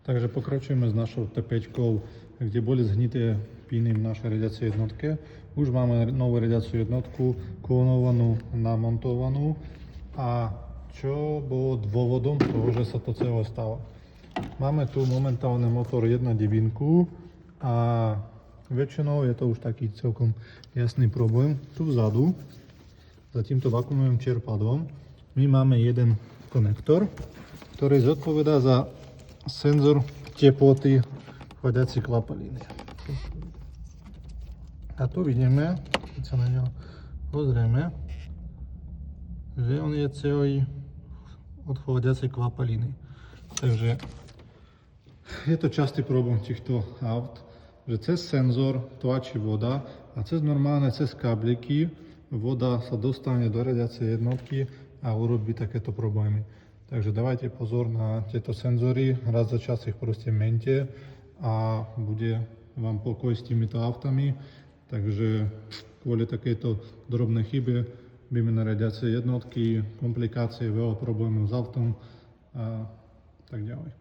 Takže pokračujeme s našou T5, kde boli zhnité píny v našej riadiacej jednotke. Už máme novú riadiacu jednotku, klonovanú, namontovanú. A čo bolo dôvodom toho, že sa to celé stalo? Máme tu momentálne motor 1.9 a väčšinou je to už taký celkom jasný problém. Tu vzadu, za týmto vakuumovým čerpadlom, my máme jeden konektor, ktorý zodpovedá za senzor teploty chladiacej kvapaliny. A tu vidíme, keď sa na ňo pozrieme, že on je celý od chladiacej kvapaliny. Takže je to častý problém týchto aut, že cez senzor tlačí voda a cez kábliky voda sa dostane do riadiacej jednotky a urobí takéto problémy. Takže dávajte pozor na tieto senzory, raz za čas ich proste mente a bude vám pokoj s týmito autami. Takže kvôli takejto drobnej chybe výmena riadiacej jednotky, komplikácie, veľa problémov s autom a tak ďalej.